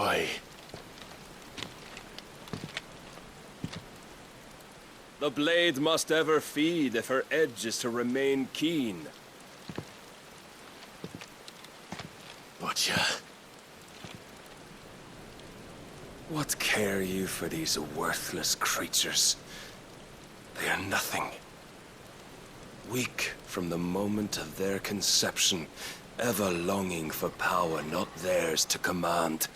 boy. The blade must ever feed if her edge is to remain keen. Butcher. What care you for these worthless creatures? They are nothing. Weak from the moment of their conception, ever longing for power not theirs to command,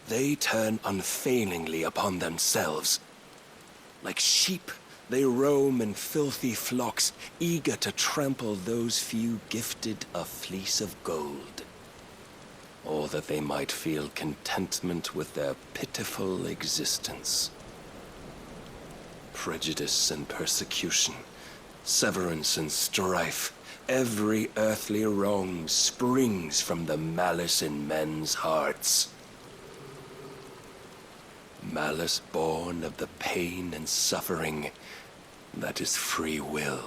they turn unfailingly upon themselves. Like sheep, they roam in filthy flocks, eager to trample those few gifted a fleece of gold. Or that they might feel contentment with their pitiful existence. Prejudice and persecution, severance and strife, every earthly wrong springs from the malice in men's hearts. Malice born of the pain and suffering that is free will.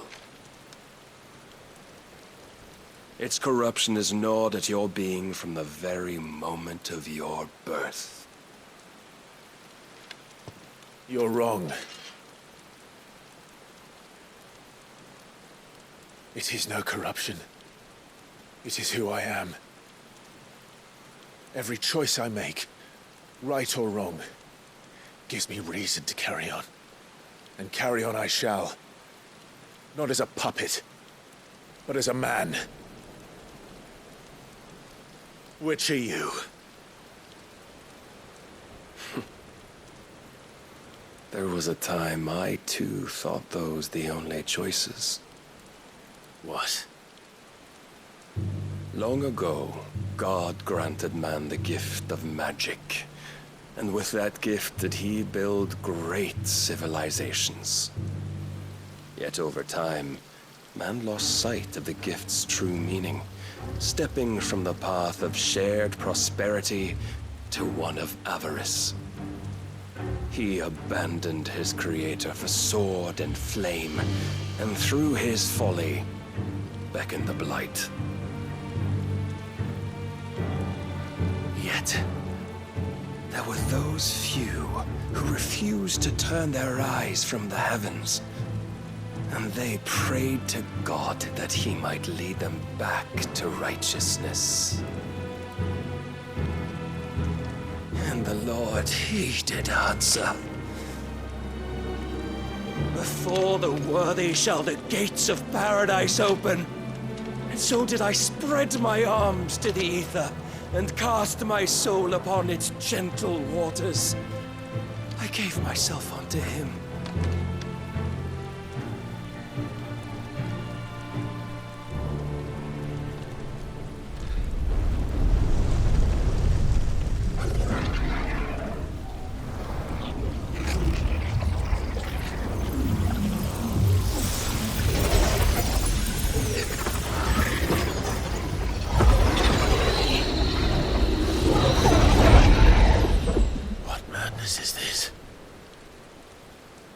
Its corruption is gnawed at your being from the very moment of your birth. You're wrong. It is no corruption. It is who I am. Every choice I make, right or wrong, gives me reason to carry on. And carry on I shall. Not as a puppet, but as a man. Which are you? There was a time I too thought those the only choices. What? Long ago, God granted man the gift of magic. And with that gift did he build great civilizations. Yet over time, man lost sight of the gift's true meaning, stepping from the path of shared prosperity to one of avarice. He abandoned his creator for sword and flame, and through his folly, beckoned the blight. Yet, there were those few who refused to turn their eyes from the heavens, and they prayed to God that he might lead them back to righteousness. And the Lord, he did answer. Before the worthy shall the gates of paradise open. And so did I spread my arms to the ether, and cast my soul upon its gentle waters. I gave myself unto him.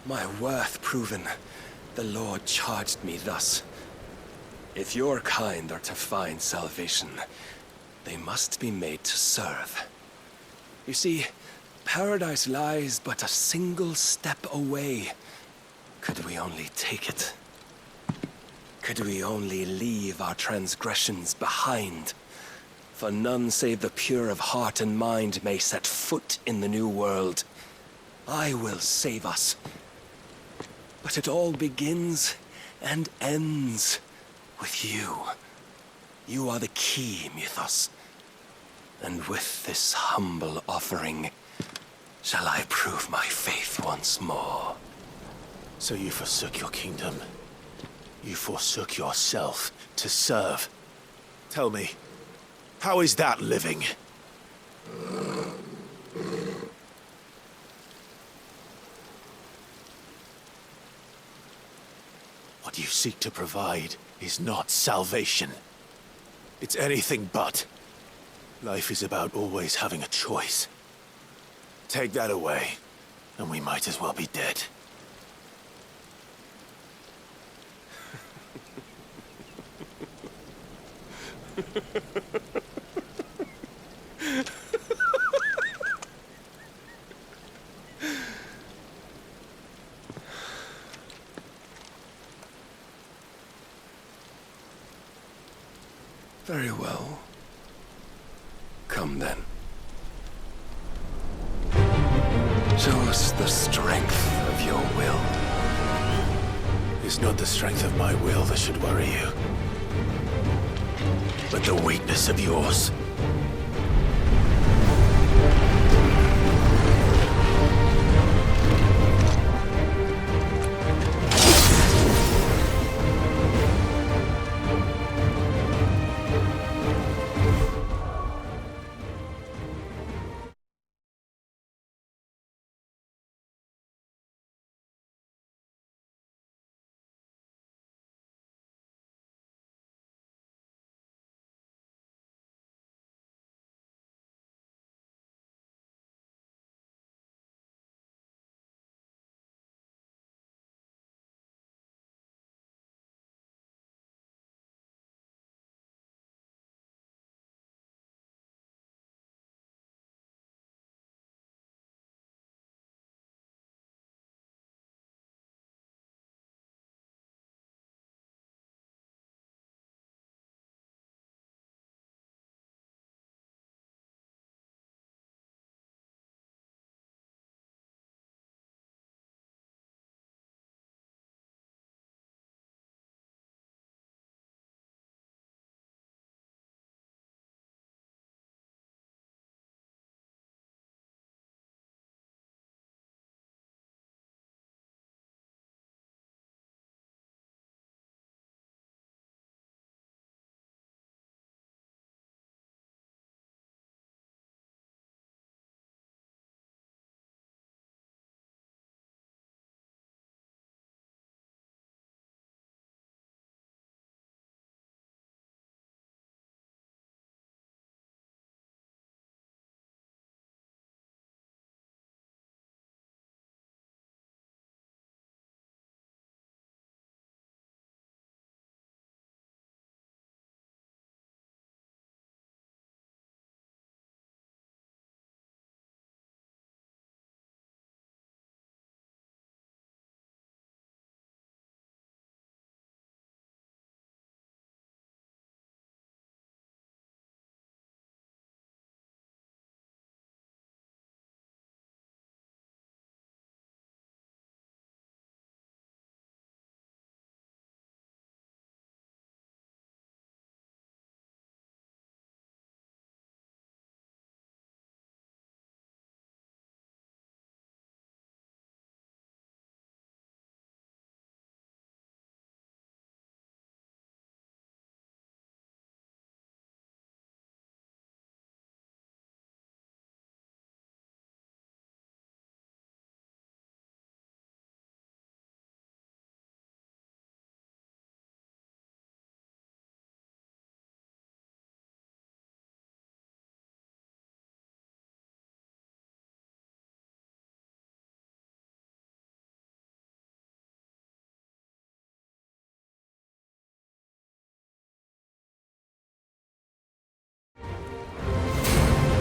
My worth proven, the Lord charged me thus. If your kind are to find salvation, they must be made to serve. You see, paradise lies but a single step away. Could we only take it? Could we only leave our transgressions behind? For none save the pure of heart and mind may set foot in the new world. I will save us. But it all begins and ends with you. You are the key, Mythos. And with this humble offering, shall I prove my faith once more. So you forsook your kingdom. You forsook yourself to serve. Tell me, how is that living? What you seek to provide is not salvation. It's anything but. Life is about always having a choice. Take that away, and we might as well be dead. Come then. Show us the strength of your will. It's not the strength of my will that should worry you, but the weakness of yours.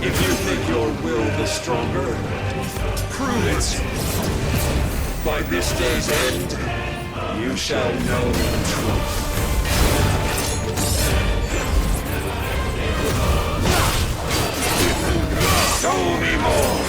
If you think your will is stronger, prove it. By this day's end, you shall know the truth. Show me more!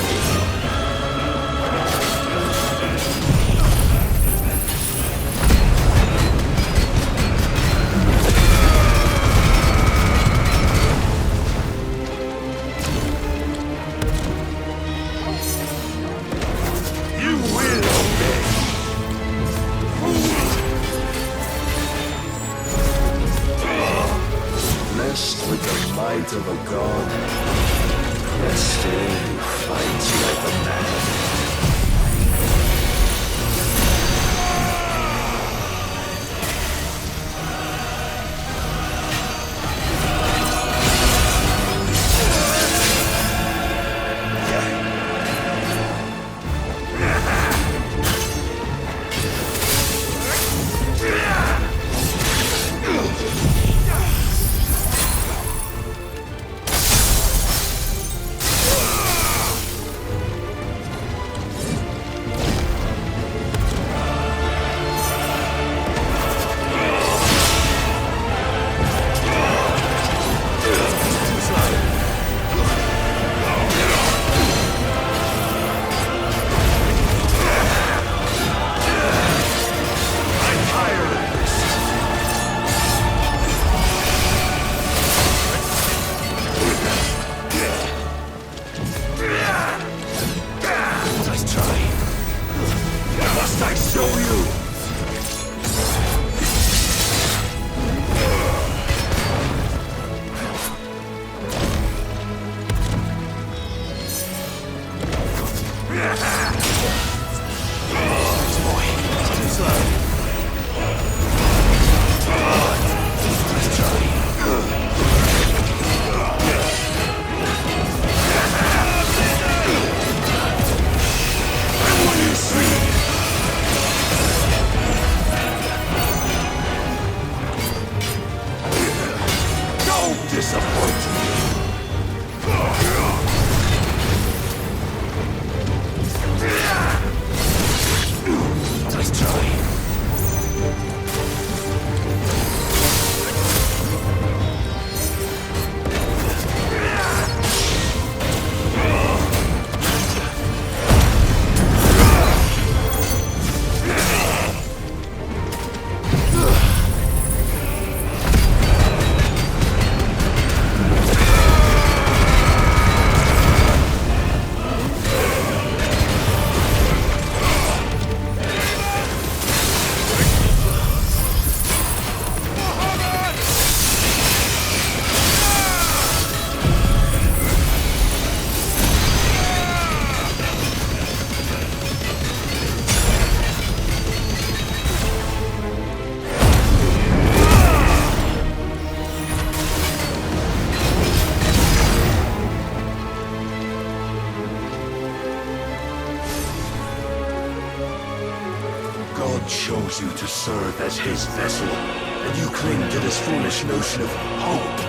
chose you to serve as his vessel, and you cling to this foolish notion of hope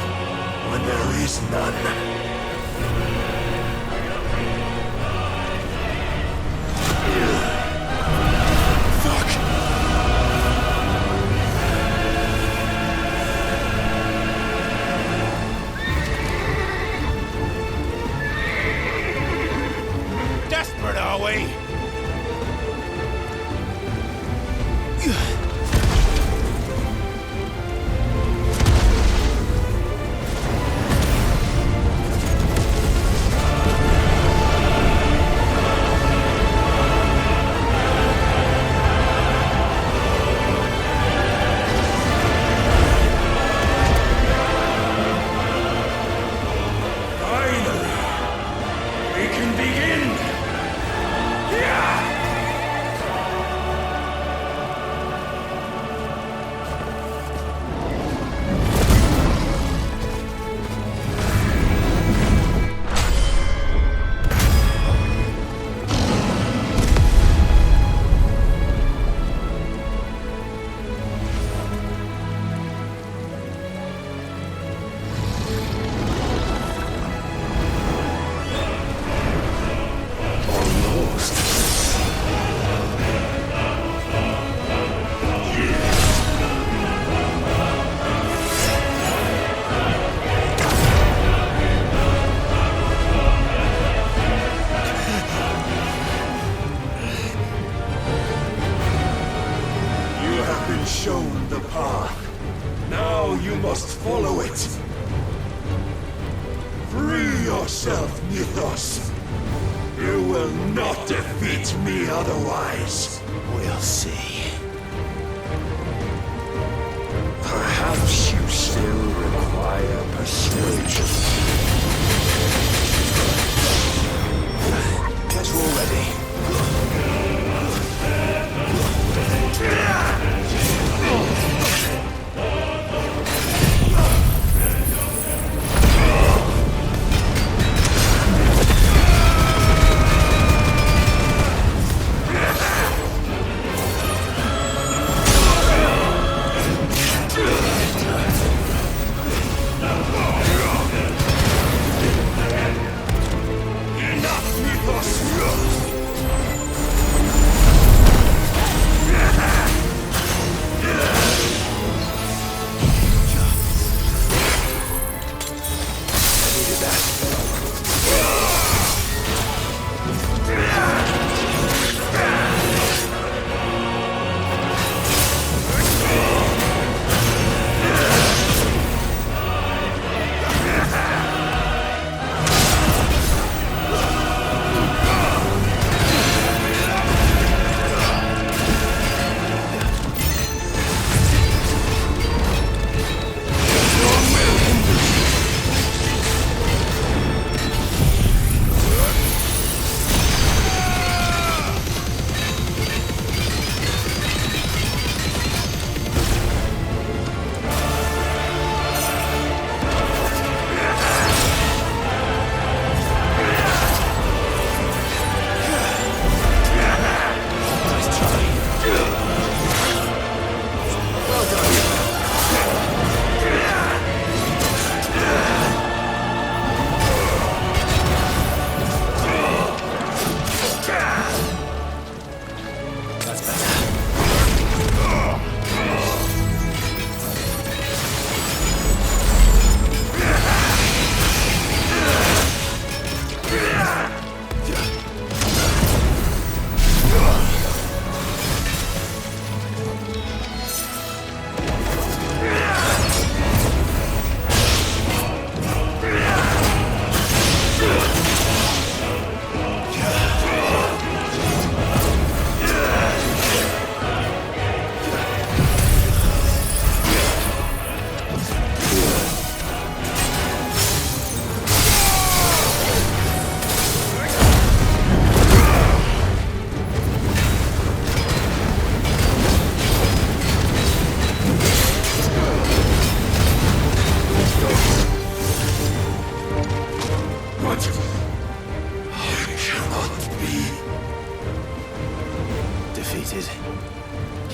when there is none. Desperate, are we? Shown the path. Now you must follow it. Free yourself, Mythos. You will not defeat me otherwise. We'll see. Perhaps you still require persuasion. Guess we're ready.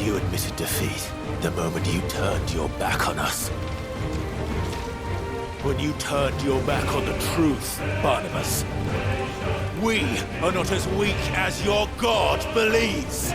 you admitted defeat the moment you turned your back on us. When you turned your back on the truth, Barnabas. We are not as weak as your god believes.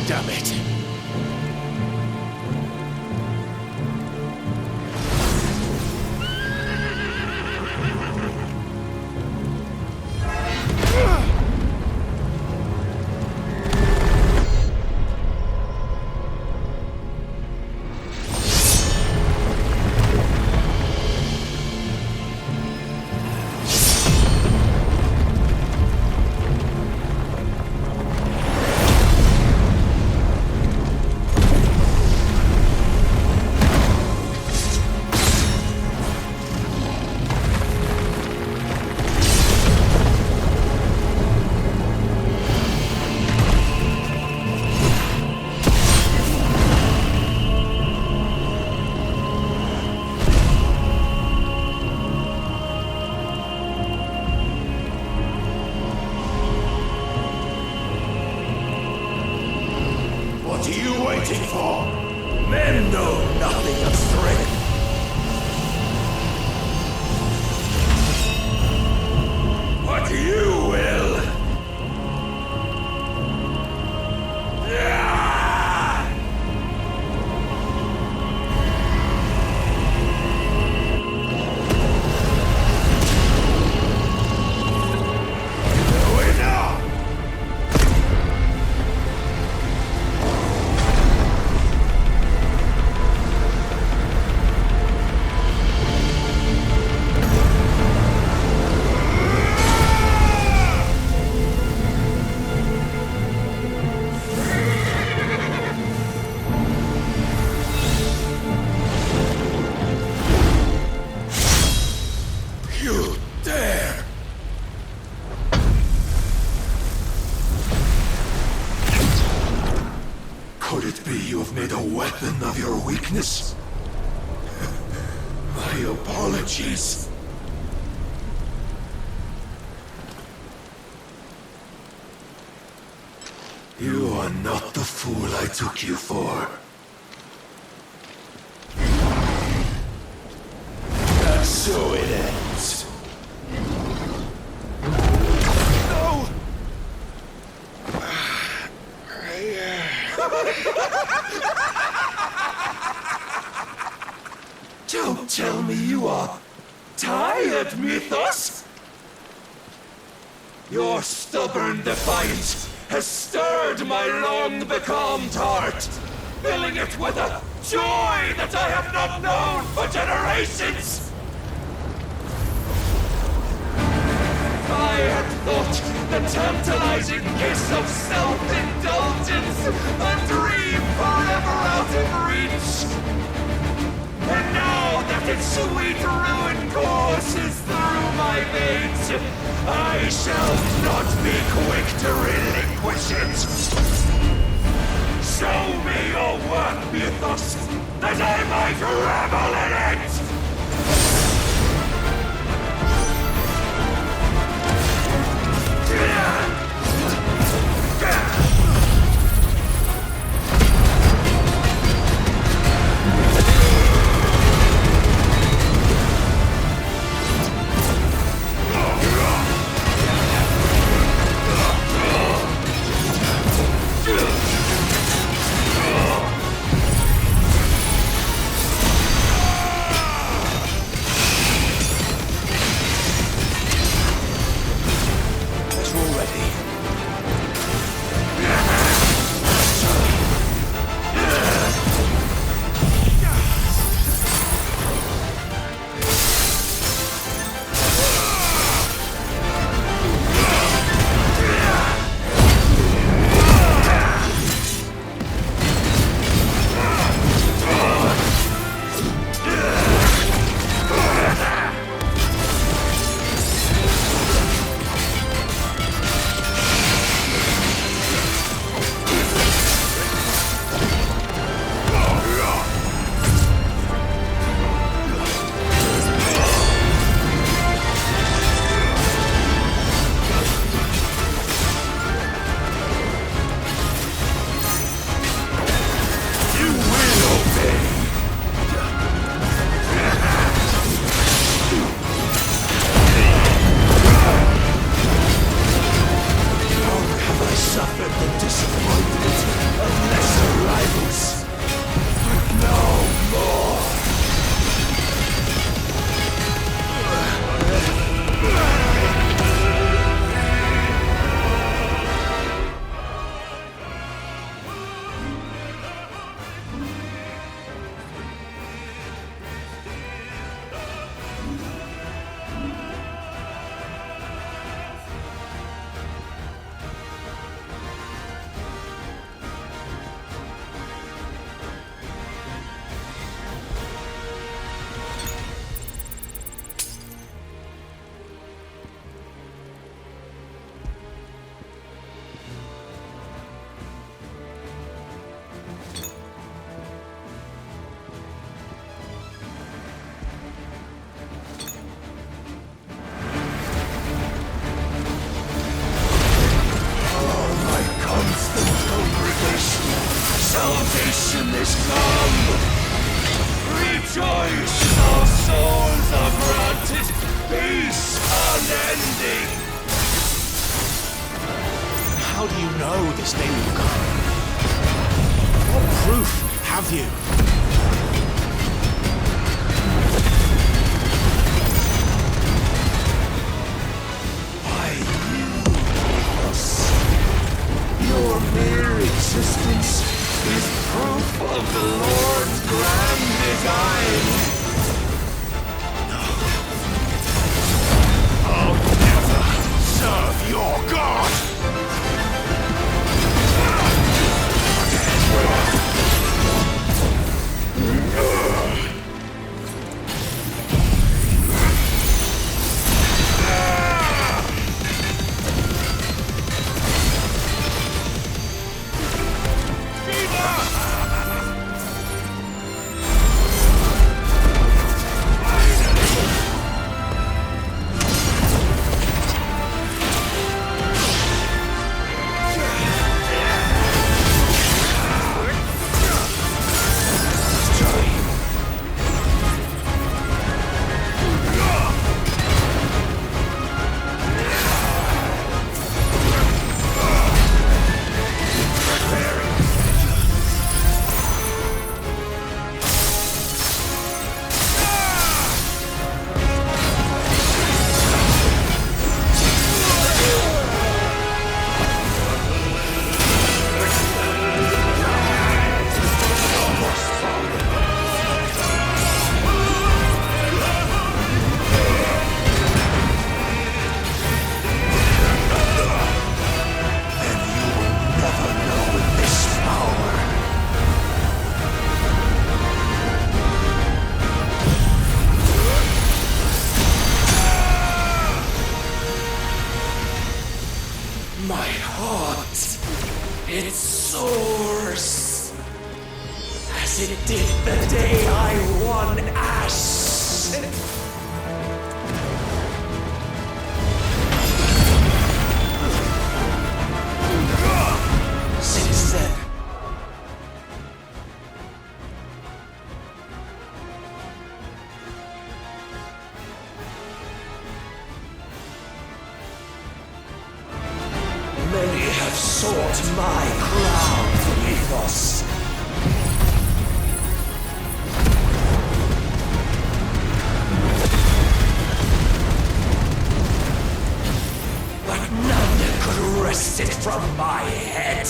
Damn it. What are you waiting for? Men know nothing of strength. But you will. You dare! Could it be you have made a weapon of your weakness? My apologies. You are not the fool I took you for. And so it ends. No! Don't tell me you are tired, Mythos! Your stubborn defiance has stirred my long-becalmed heart, filling it with a joy that I have not known for generations! I had thought the tantalizing kiss of self-indulgence a dream forever out of reach. And now that its sweet ruin courses through my veins, I shall not be quick to relinquish it. Show me your work, Mythos, that I might revel in it! How do you know this day will come? What proof have you? Why, your mere existence is proof of the Lord's grand design. I'll never serve your god! My heart, it soars, as it did the day I won Ash. Citizen. Many have sought my crown, Ethos. But none could wrest it from my head.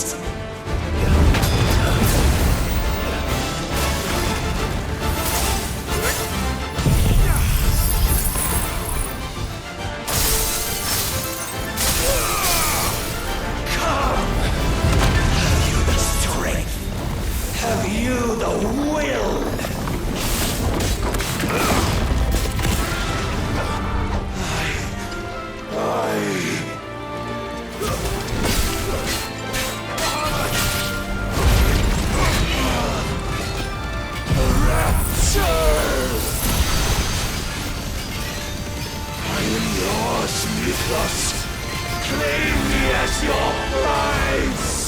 Have you the will? Rapture! I am yours, Mythos. Claim me as your prize!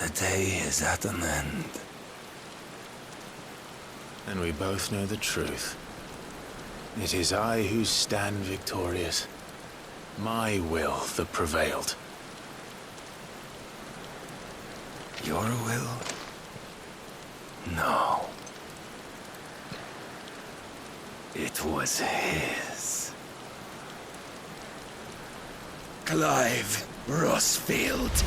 The day is at an end. And we both know the truth. It is I who stand victorious. My will that prevailed. Your will? No. It was his. Clive Rossfield.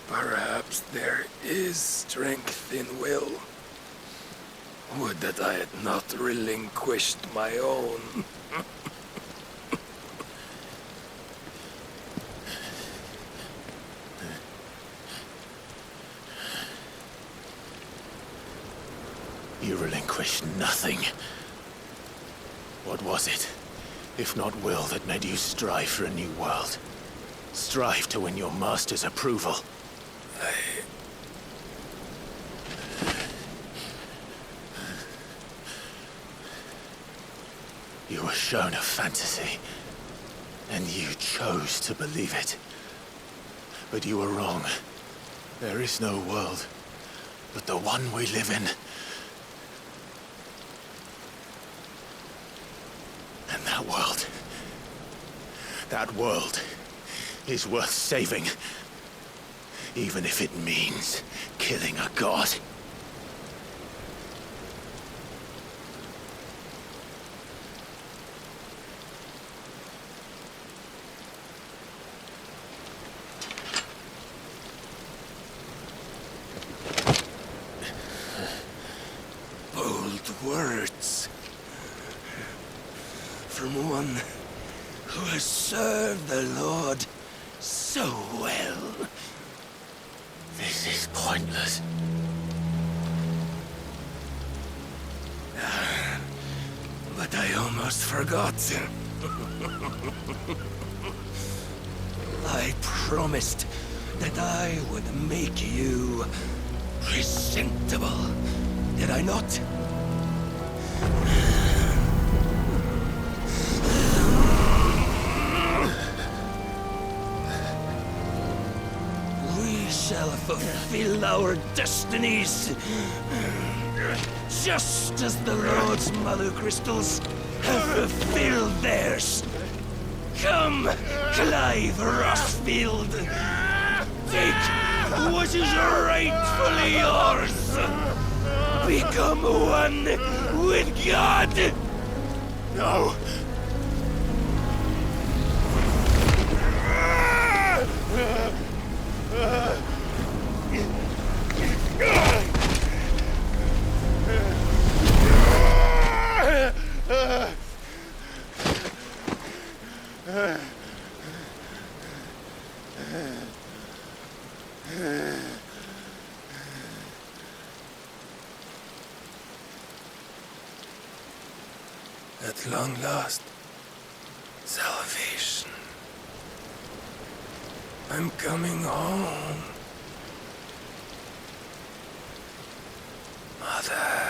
Perhaps there is strength in will. Would that I had not relinquished my own. You relinquished nothing. What was it, if not will, that made you strive for a new world? Strive to win your master's approval? You were shown a fantasy, and you chose to believe it. But you were wrong. There is no world, but the one we live in. And that world is worth saving, even if it means killing a god. Bold words. From one who has served the Lord so well. This is pointless. But I almost forgot. I promised that I would make you presentable. Did I not? We shall fulfill our destinies, just as the Lord's Mother Crystals have fulfilled theirs. Come, Clive Rossfield. Take what is rightfully yours. Become one with God. No! At long last, salvation. I'm coming home. Mother.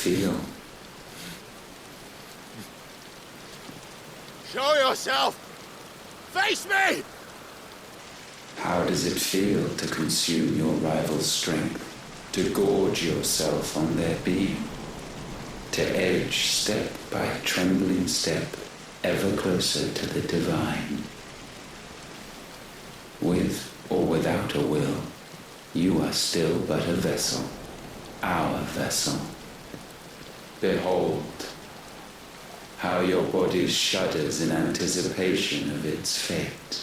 feel? Show yourself! Face me! How does it feel to consume your rival's strength? To gorge yourself on their being? To edge step by trembling step ever closer to the divine? With or without a will, you are still but a vessel, our vessel. Behold, how your body shudders in anticipation of its fate.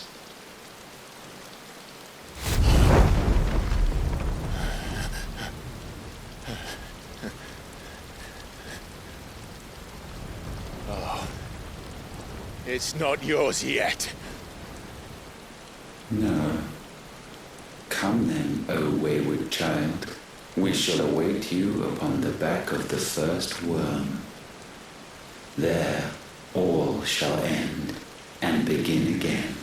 It's not yours yet. No. Come then, O wayward child. We shall await you upon the back of the first worm. There all shall end and begin again.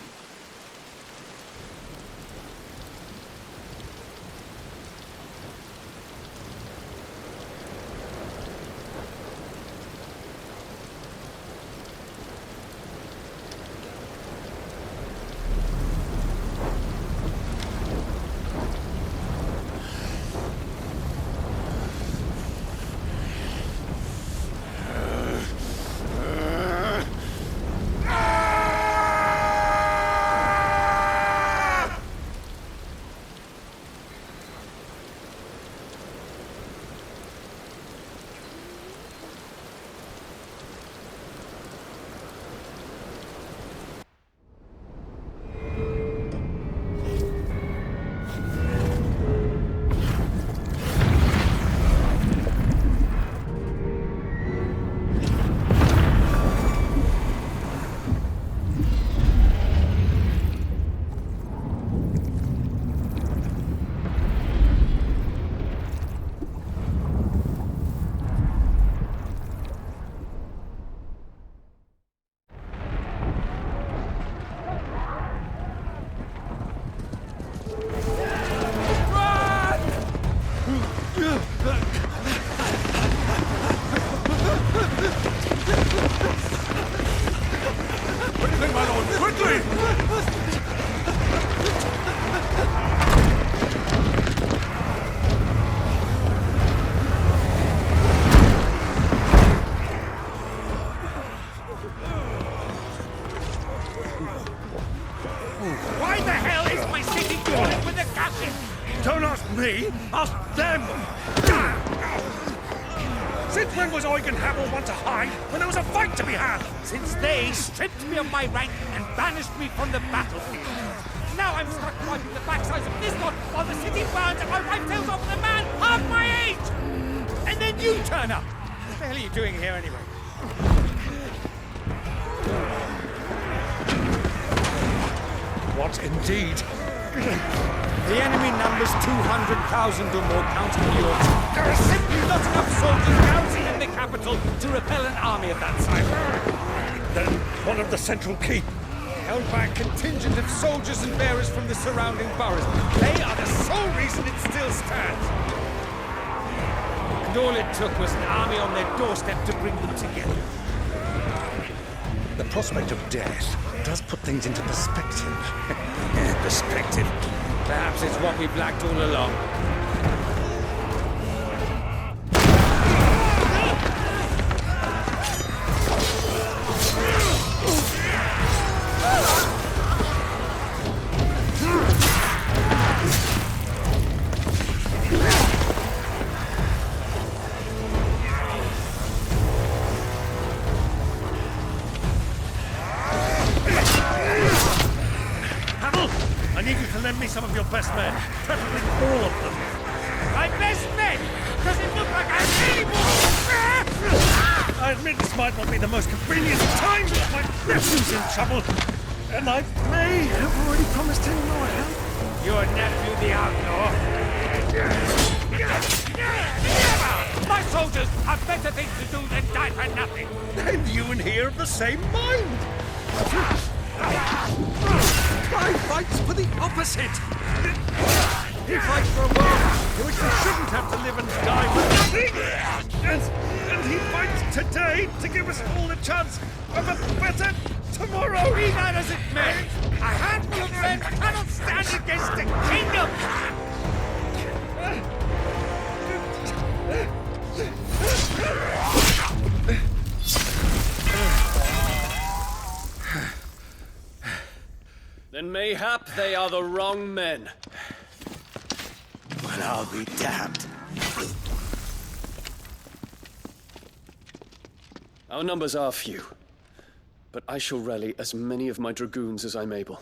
Why the hell is my city flooded with the gases? Don't ask me, ask them! Since when was Eugen Hamel want to hide when there was a fight to be had? Since they stripped me of my rank and banished me from the battlefield. Now I'm stuck wiping the backsides of this lot while the city burns and my wife tails off with a man half my age! And then you turn up! What the hell are you doing here anyway? What indeed? The enemy numbers 200,000 or more counting yours. There are simply not enough soldiers garrisoning in the capital to repel an army of that size. Then one of the central keep. Held by a contingent of soldiers and bearers from the surrounding boroughs. They are the sole reason it still stands. And all it took was an army on their doorstep to bring them together. The prospect of death does put things into perspective. Perspective. Perhaps it's what we've lacked all along. I need you to lend me some of your best men, preferably all of them. My best men! Does it look like I'm able? I admit this might not be the most convenient time, but my nephew's in trouble, and I may have already promised him more help. Your nephew, the outlaw. Never! My soldiers have better things to do than die for nothing. Then you and he are of the same mind. I fights for the opposite. He fights for a world in which we shouldn't have to live and die for nothing. And he fights today to give us all a chance of a better tomorrow! Be that as it may, a handful of men cannot stand against a kingdom! Then mayhap they are the wrong men. Well, I'll be damned. Our numbers are few, but I shall rally as many of my dragoons as I'm able.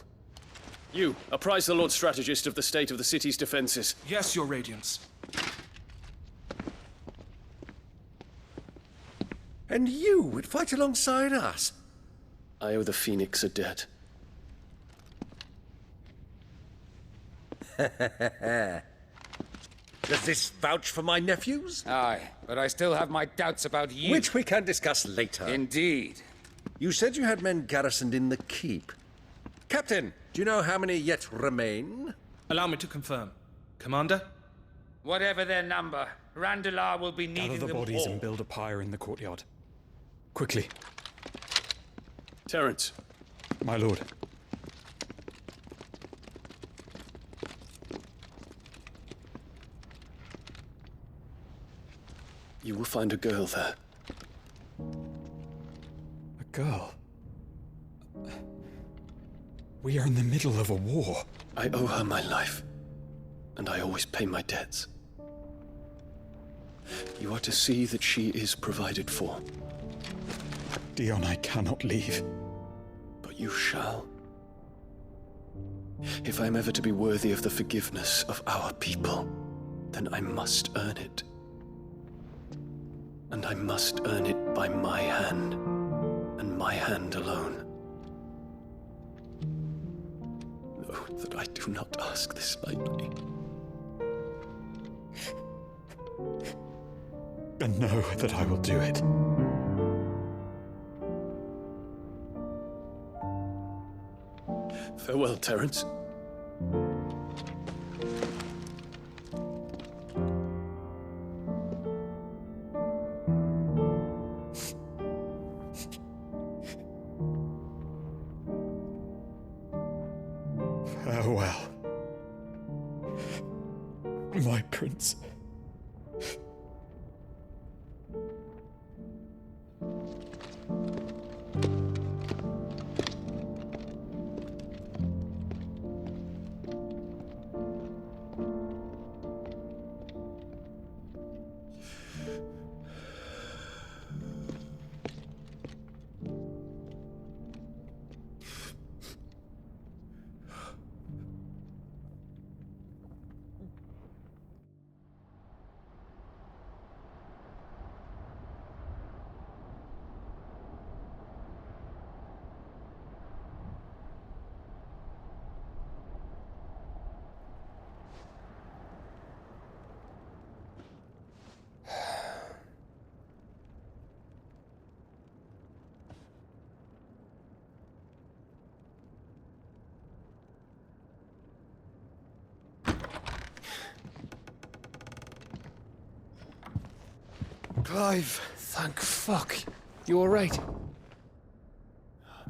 You, apprise the Lord Strategist of the state of the city's defenses. Yes, Your Radiance. And you would fight alongside us? I owe the Phoenix a debt. Does this vouch for my nephews? Aye, but I still have my doubts about you. Which we can discuss later. Indeed. You said you had men garrisoned in the keep. Captain, do you know how many yet remain? Allow me to confirm. Commander? Whatever their number, Randalar will be needing Gather the them bodies all. and build a pyre in the courtyard. Quickly, Terence, my lord. you will find a girl there. A girl. We are in the middle of a war. I owe her my life, and I always pay my debts. You are to see that she is provided for. Dion, I cannot leave. But you shall. If I am ever to be worthy of the forgiveness of our people, then I must earn it. And I must earn it by my hand, and my hand alone. Know that I do not ask this lightly. And know that I will do it. Farewell, Terence. Farewell, my prince. Clive, thank fuck. You all right?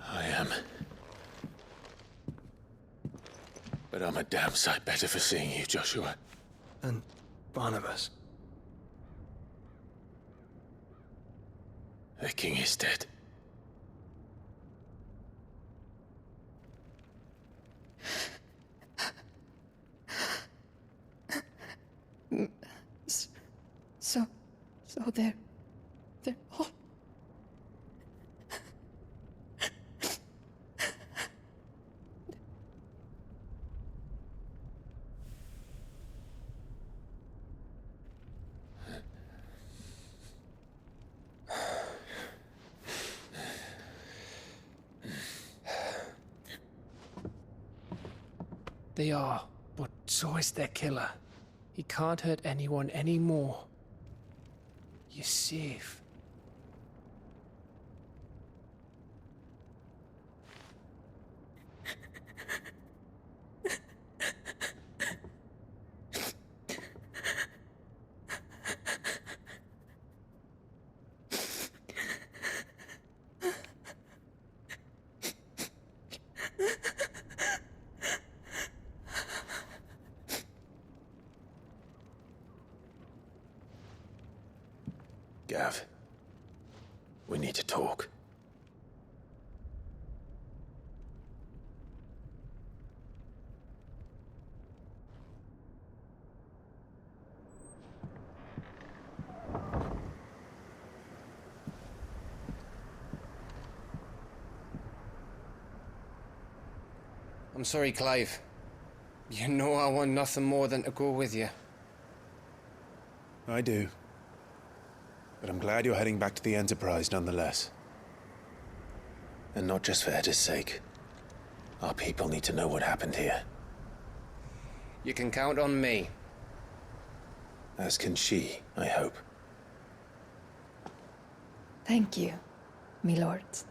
I am. But I'm a damn sight better for seeing you, Joshua. And Barnabas? The king is dead. So they're all... They are, but so is their killer. He can't hurt anyone anymore. You're safe. Gav, we need to talk. I'm sorry, Clive. You know I want nothing more than to go with you. I do. But I'm glad you're heading back to the Enterprise nonetheless. And not just for Edda's sake. Our people need to know what happened here. You can count on me. As can she, I hope. Thank you, my lords.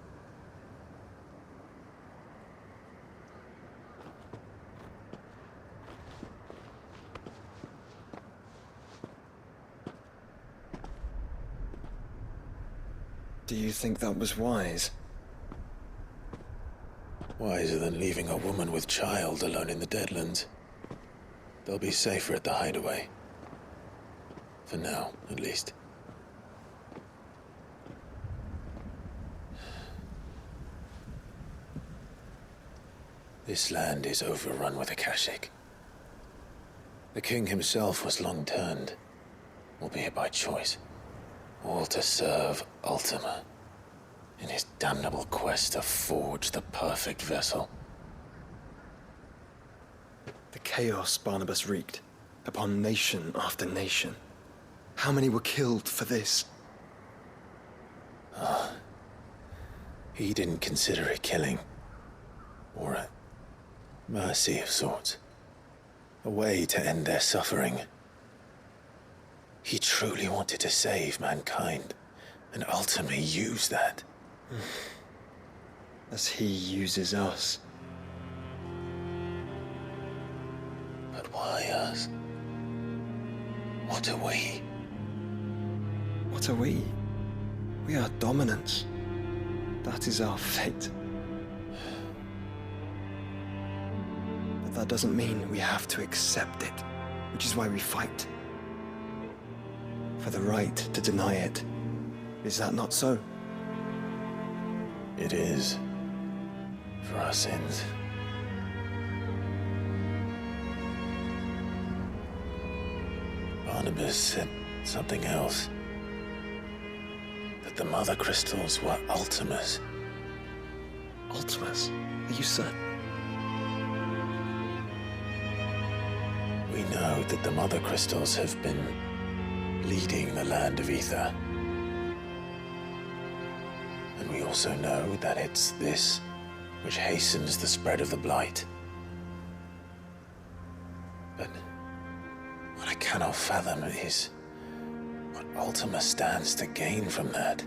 Do you think that was wise? Wiser than leaving a woman with child alone in the Deadlands. They'll be safer at the hideaway. For now, at least. This land is overrun with Akashic. The king himself was long turned, albeit by choice, all to serve Ultima, in his damnable quest to forge the perfect vessel. The chaos Barnabas wreaked upon nation after nation. How many were killed for this? He didn't consider it killing, or a mercy of sorts. A way to end their suffering. He truly wanted to save mankind, and ultimately used that. As he uses us. But why us? What are we? What are we? We are dominants. That is our fate. But that doesn't mean we have to accept it, which is why we fight. For the right to deny it. Is that not so? It is. For our sins. Barnabas said something else. That the Mother Crystals were Ultimas. Ultimas? Are you certain? We know that the Mother Crystals have been leading the land of Ether. And we also know that it's this which hastens the spread of the Blight. But what I cannot fathom is what Ultima stands to gain from that.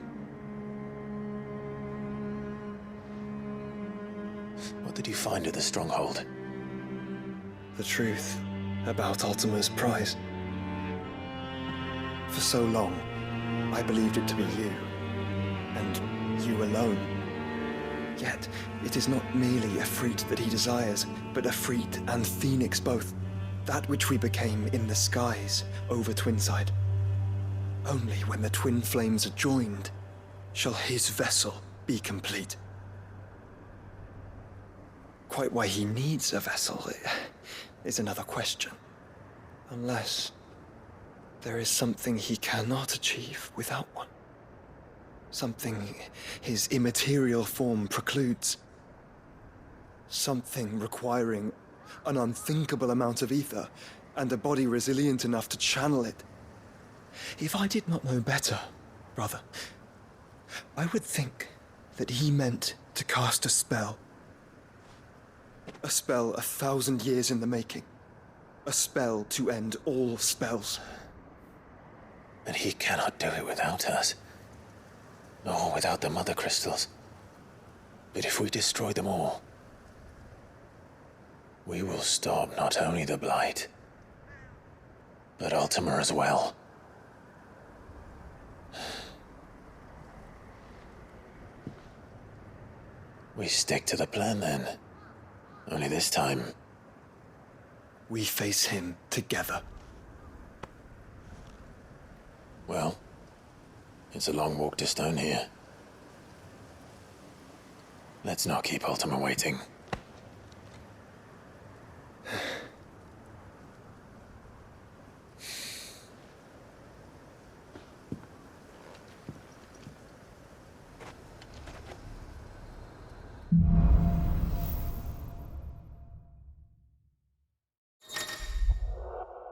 What did you find at the Stronghold? The truth about Ultima's prize. For so long, I believed it to be you, and you alone. Yet, it is not merely a freat that he desires, but a freat and phoenix both. That which we became in the skies over Twinside. Only when the twin flames are joined shall his vessel be complete. Quite why he needs a vessel is another question. Unless there is something he cannot achieve without one. Something his immaterial form precludes. Something requiring an unthinkable amount of ether and a body resilient enough to channel it. If I did not know better, brother, I would think that he meant to cast a spell. A spell 1,000 years in the making. A spell to end all spells. And he cannot do it without us. Nor without the Mother Crystals. But if we destroy them all, we will stop not only the Blight, but Ultima as well. We stick to the plan then. Only this time, we face him together. well, It's a long walk to Stone here. Let's not keep Ultima waiting.